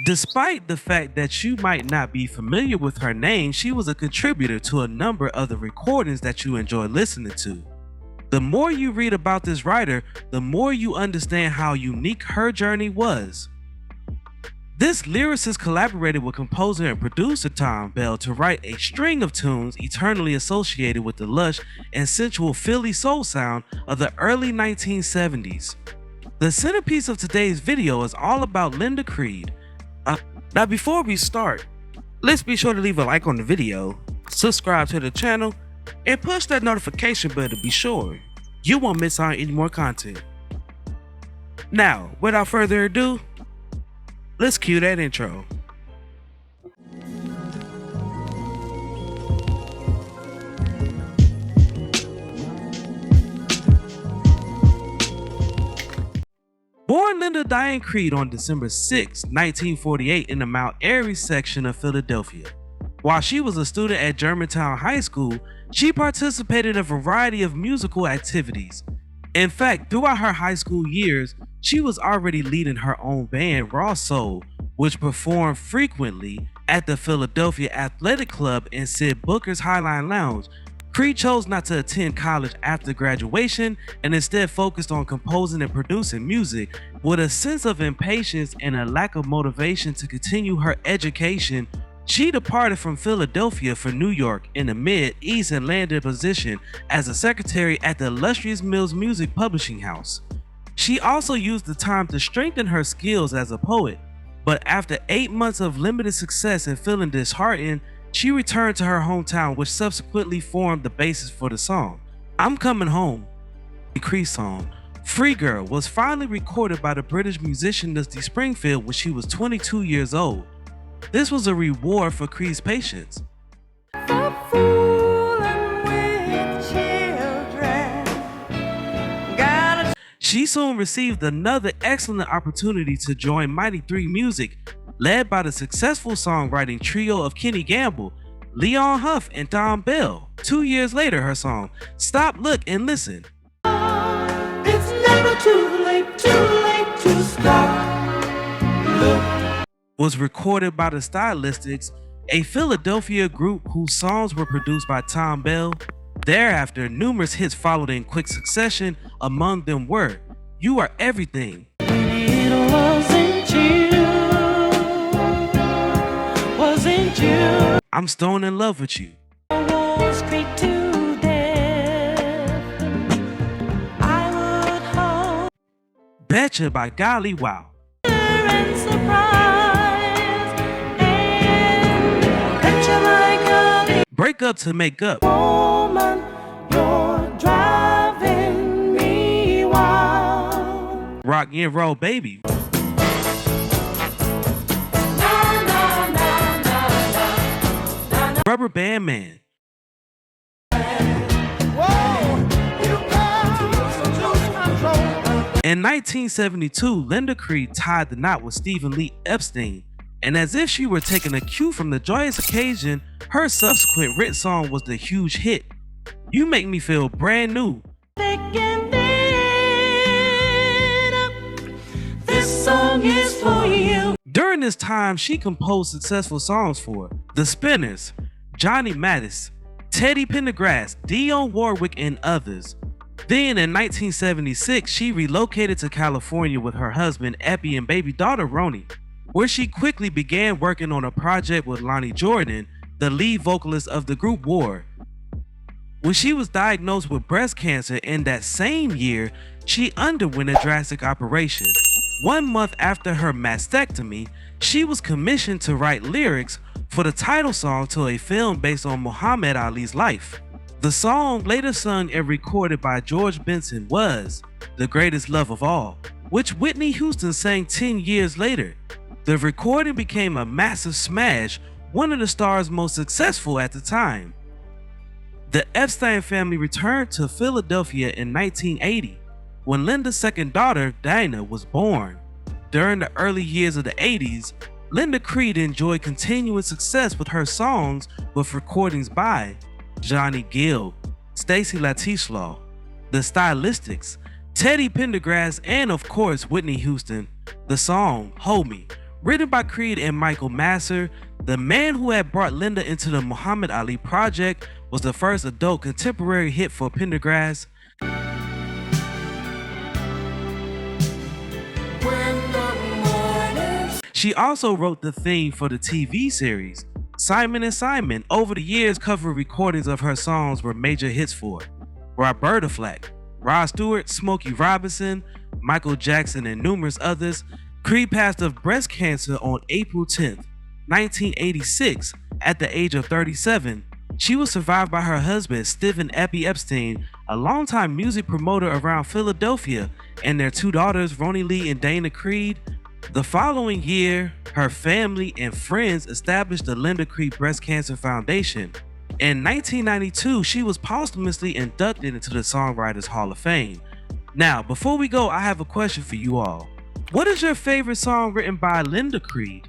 Despite the fact that you might not be familiar with her name, she was a contributor to a number of the recordings that you enjoy listening to. The more you read about this writer, the more you understand how unique her journey was. This lyricist collaborated with composer and producer Tom Bell to write a string of tunes eternally associated with the lush and sensual Philly soul sound of the early 1970s. The centerpiece of today's video is all about Linda Creed. Now before we start, let's be sure to leave a like on the video, subscribe to the channel, and push that notification bell to be sure you won't miss out on any more content. Now, without further ado, let's cue that intro. Born Linda Diane Creed on December 6, 1948 in the Mount Airy section of Philadelphia. While she was a student at Germantown High School, she participated in a variety of musical activities. In fact, throughout her high school years, she was already leading her own band, Raw Soul, which performed frequently at the Philadelphia Athletic Club and Sid Booker's Highline Lounge. Creed chose not to attend college after graduation and instead focused on composing and producing music. With a sense of impatience and a lack of motivation to continue her education, she departed from Philadelphia for New York in the Mid-East and landed a position as a secretary at the Illustrious Mills Music Publishing House. She also used the time to strengthen her skills as a poet, but after 8 months of limited success and feeling disheartened, she returned to her hometown, which subsequently formed the basis for the song. I'm Coming Home, the Creed song, Free Girl, was finally recorded by the British musician Dusty Springfield when she was 22 years old. This was a reward for Creed's patience. She soon received another excellent opportunity to join Mighty 3 Music, led by the successful songwriting trio of Kenny Gamble, Leon Huff, and Tom Bell. 2 years later, her song, Stop, Look, and Listen, It's never too late to stop, look, was recorded by the Stylistics, a Philadelphia group whose songs were produced by Tom Bell. Thereafter, numerous hits followed in quick succession. Among them were You Are Everything, It wasn't you, I'm Stone in Love with You, Wall Street to death. I would hold Betcha by Golly Wow, her and surprise, and picture like a Break Up to Make Up, woman, you're driving me wild. Rock and Roll Baby, Rubber Band Man. In 1972, Linda Creed tied the knot with Stephen Lee Epstein, and as if she were taking a cue from the joyous occasion, her subsequent written song was the huge hit, You Make Me Feel Brand New. This song is for you. During this time, she composed successful songs for The Spinners, Johnny Mattis, Teddy Pendergrass, Dionne Warwick, and others. Then in 1976, she relocated to California with her husband Epi and baby daughter Roni, where she quickly began working on a project with Lonnie Jordan, the lead vocalist of the group War. When she was diagnosed with breast cancer in that same year, she underwent a drastic operation. 1 month after her mastectomy, she was commissioned to write lyrics for the title song to a film based on Muhammad Ali's life. The song, later sung and recorded by George Benson, was The Greatest Love of All, which Whitney Houston sang 10 years later. The recording became a massive smash, one of the stars most successful at the time. The Epstein family returned to Philadelphia in 1980, when Linda's second daughter, Dinah, was born. During the early years of the 80s, Linda Creed enjoyed continuing success with her songs with recordings by Johnny Gill, Stacey Latislaw, The Stylistics, Teddy Pendergrass, and of course Whitney Houston. The song Hold Me Written by Creed and Michael Masser, the man who had brought Linda into the Muhammad Ali Project was the first adult contemporary hit for Pendergrass. She also wrote the theme for the TV series Simon and Simon. Over the years, cover recordings of her songs were major hits for Roberta Flack, Rod Stewart, Smokey Robinson, Michael Jackson, and numerous others. Creed passed of breast cancer on April 10th, 1986, at the age of 37. She was survived by her husband, Stephen Eppie Epstein, a longtime music promoter around Philadelphia, and their two daughters, Ronnie Lee and Dana Creed. The following year, her family and friends established the Linda Creed Breast Cancer Foundation. In 1992, she was posthumously inducted into the Songwriters Hall of Fame. Now, before we go, I have a question for you all. What is your favorite song written by Linda Creed?